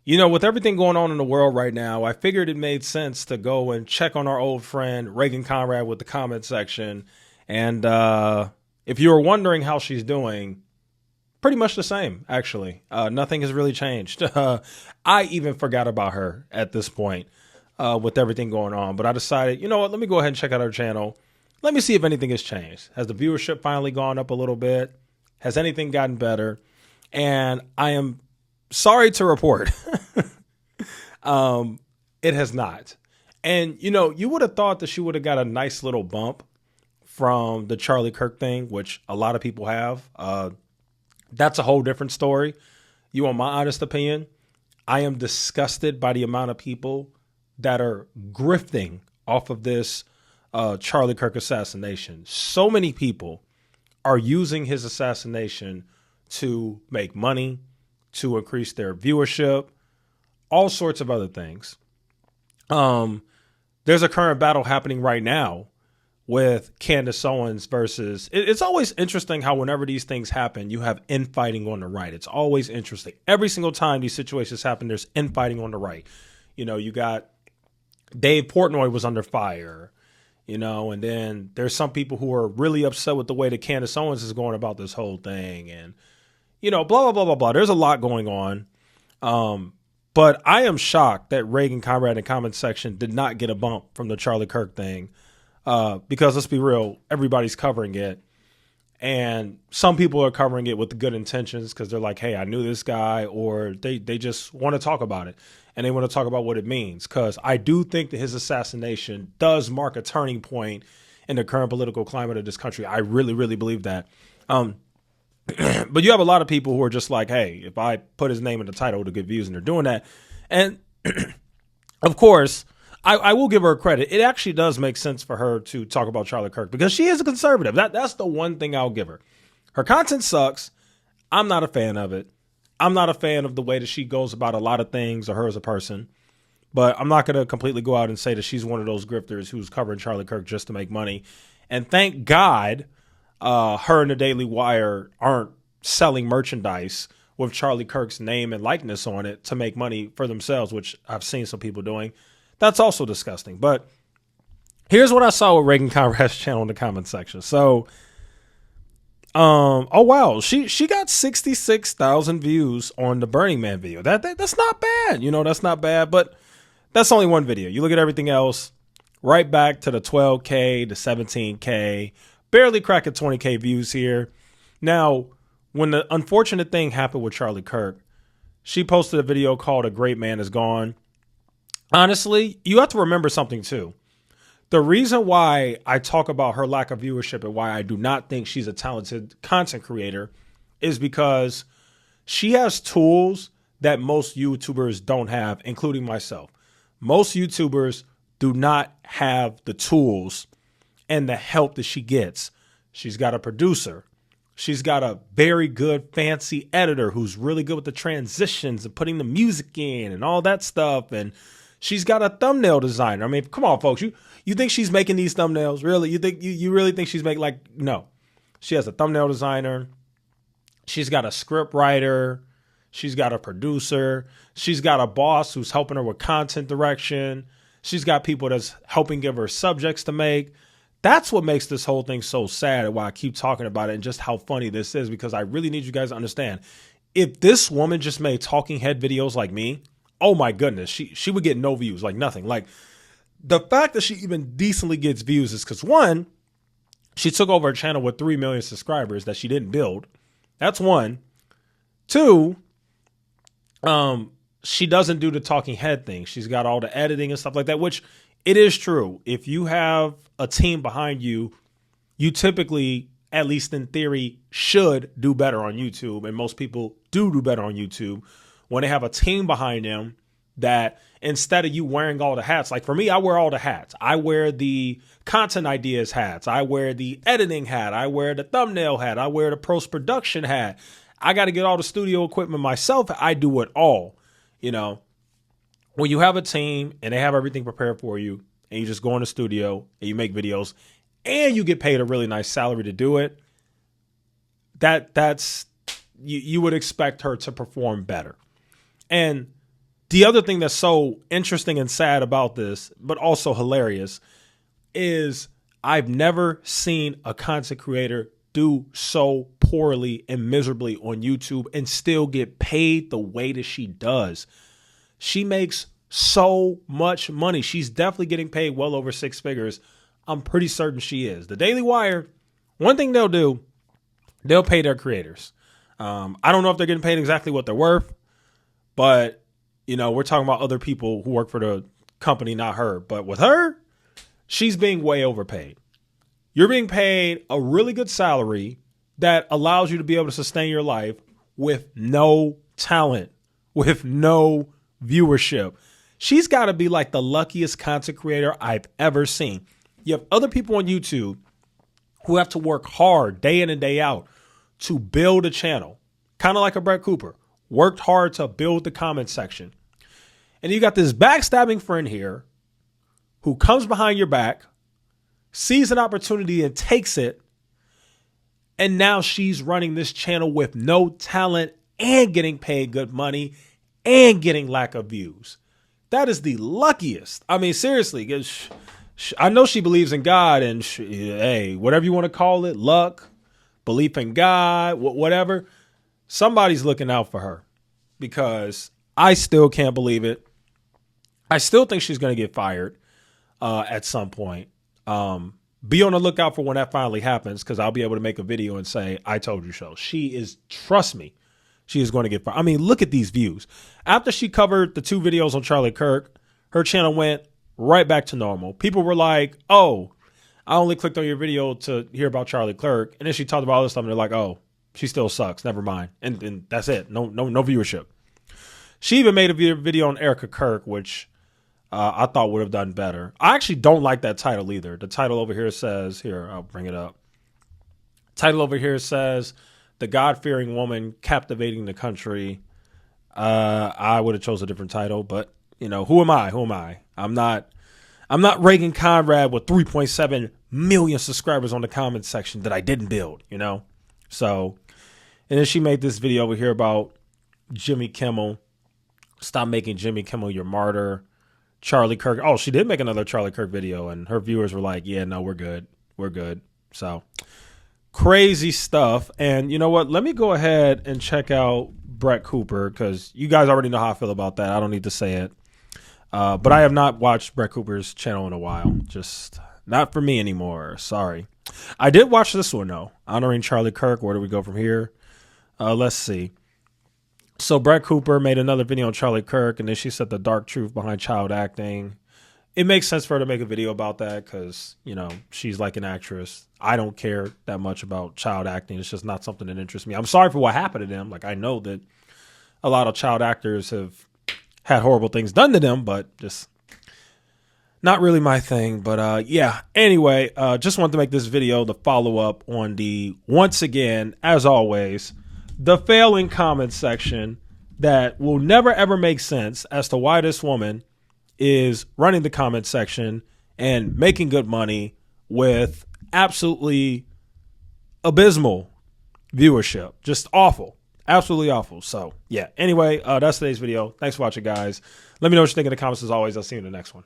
With everything going on in the world right now, I figured it made sense to go and check on our old friend Reagan Conrad with the comment section. And if you were wondering how she's doing, pretty much the same, actually. Nothing has really changed. I even forgot about her at this point with everything going on. But I decided, you know what, let me go ahead and check out her channel. Let me see if anything has changed. Has the viewership finally gone up a little bit? Has anything gotten better? And I am sorry to report, it has not. And, you would have thought that she would have got a nice little bump from the Charlie Kirk thing, which a lot of people have. That's a whole different story. You want my honest opinion? I am disgusted by the amount of people that are grifting off of this Charlie Kirk assassination. So many people are using his assassination to make money, to increase their viewership, all sorts of other things. There's a current battle happening right now with Candace Owens versus. It's always interesting how whenever these things happen, you have infighting on the right. It's always interesting. Every single time these situations happen, there's infighting on the right. You got Dave Portnoy was under fire, and then there's some people who are really upset with the way that Candace Owens is going about this whole thing. And, blah, blah, blah, blah, blah. There's a lot going on. But I am shocked that Reagan Conrad in the comment section did not get a bump from the Charlie Kirk thing. Because let's be real, everybody's covering it. And some people are covering it with good intentions because they're like, hey, I knew this guy, or they just want to talk about it. And they want to talk about what it means. Because I do think that his assassination does mark a turning point in the current political climate of this country. I really, really believe that. But you have a lot of people who are just like, hey, if I put his name in the title to get views, and they're doing that. And of course, I will give her credit. It actually does make sense for her to talk about Charlie Kirk because she is a conservative. That's the one thing I'll give her. Her content sucks. I'm not a fan of it. I'm not a fan of the way that she goes about a lot of things, or her as a person. But I'm not going to completely go out and say that she's one of those grifters who's covering Charlie Kirk just to make money. And thank God her and the Daily Wire aren't selling merchandise with Charlie Kirk's name and likeness on it to make money for themselves, which I've seen some people doing. That's also disgusting. But here's what I saw with Reagan Conrad's channel in the comment section. So, oh wow, she got 66,000 views on the Burning Man video. That's not bad. That's not bad. But that's only one video. You look at everything else, right back to the 12K, the 17K, barely cracking 20K views here. Now, when the unfortunate thing happened with Charlie Kirk, she posted a video called "A Great Man Is Gone." Honestly, you have to remember something too. The reason why I talk about her lack of viewership and why I do not think she's a talented content creator is because she has tools that most YouTubers don't have, including myself. Most YouTubers do not have the tools and the help that she gets. She's got a producer. She's got a very good, fancy editor who's really good with the transitions and putting the music in and all that stuff. And she's got a thumbnail designer. I mean, come on, folks. You think she's making these thumbnails? Really? You really think she's making no. She has a thumbnail designer. She's got a script writer. She's got a producer. She's got a boss who's helping her with content direction. She's got people that's helping give her subjects to make. That's what makes this whole thing so sad and why I keep talking about it and just how funny this is, because I really need you guys to understand. If this woman just made talking head videos like me, oh my goodness, she would get no views, like nothing. Like, the fact that she even decently gets views is because, one, she took over a channel with 3 million subscribers that she didn't build. That's one. Two, she doesn't do the talking head thing. She's got all the editing and stuff like that, which it is true. If you have a team behind you, you typically, at least in theory, should do better on YouTube. And most people do better on YouTube when they have a team behind them that instead of you wearing all the hats, like for me, I wear all the hats. I wear the content ideas hats. I wear the editing hat. I wear the thumbnail hat. I wear the post-production hat. I got to get all the studio equipment myself. I do it all. When you have a team and they have everything prepared for you and you just go in the studio and you make videos and you get paid a really nice salary to do it, that's you would expect her to perform better. And The other thing that's so interesting and sad about this, but also hilarious, is I've never seen a content creator do so poorly and miserably on YouTube and still get paid the way that she does. She makes so much money. She's definitely getting paid well over 6 figures. I'm pretty certain she is. The Daily Wire, one thing they'll do, they'll pay their creators. I don't know if they're getting paid exactly what they're worth, but, you know, we're talking about other people who work for the company, not her. But with her, she's being way overpaid. You're being paid a really good salary that allows you to be able to sustain your life with no talent, with no viewership. She's got to be like the luckiest content creator I've ever seen. You have other people on YouTube who have to work hard day in and day out to build a channel, kind of like a Brett Cooper, worked hard to build the comment section. And you got this backstabbing friend here who comes behind your back, sees an opportunity and takes it. And now she's running this channel with no talent and getting paid good money and getting lack of views. That is the luckiest. I mean, seriously, 'cause I know she believes in God and hey, whatever you want to call it, luck, belief in God, whatever. Somebody's looking out for her because I still can't believe it. I still think she's going to get fired at some point. Be on the lookout for when that finally happens, because I'll be able to make a video and say, I told you so. She is, trust me, she is going to get fired. I mean, look at these views. After she covered the 2 videos on Charlie Kirk, her channel went right back to normal. People were like, oh, I only clicked on your video to hear about Charlie Kirk. And then she talked about all this stuff and they're like, oh, she still sucks. Never mind. And that's it. No viewership. She even made a video on Erica Kirk, which I thought would have done better. I actually don't like that title either. The title over here says, here, I'll bring it up. Title over here says, The God-Fearing Woman Captivating the Country. I would have chose a different title, but you know, who am I? I'm not Reagan Conrad with 3.7 million subscribers on the comment section that I didn't build, you know? So, and then she made this video over here about Jimmy Kimmel. Stop making Jimmy Kimmel your martyr. Charlie Kirk. Oh, she did make another Charlie Kirk video and her viewers were like, yeah, no, we're good. So crazy stuff. And you know what? Let me go ahead and check out Brett Cooper, because you guys already know how I feel about that. I don't need to say it. But I have not watched Brett Cooper's channel in a while. Just not for me anymore. Sorry. I did watch this one, though. Honoring Charlie Kirk. Where do we go from here? Let's see. So Brett Cooper made another video on Charlie Kirk, and then she said the dark truth behind child acting. It makes sense for her to make a video about that because, you know, she's like an actress. I don't care that much about child acting. It's just not something that interests me. I'm sorry for what happened to them. Like, I know that a lot of child actors have had horrible things done to them, but just not really my thing. But yeah, anyway, just wanted to make this video to follow up on the, once again, as always, the failing comment section that will never ever make sense as to why this woman is running the comment section and making good money with absolutely abysmal viewership. Just awful. Absolutely awful. So yeah, anyway, that's today's video. Thanks for watching, guys. Let me know what you think in the comments. As always, I'll see you in the next one.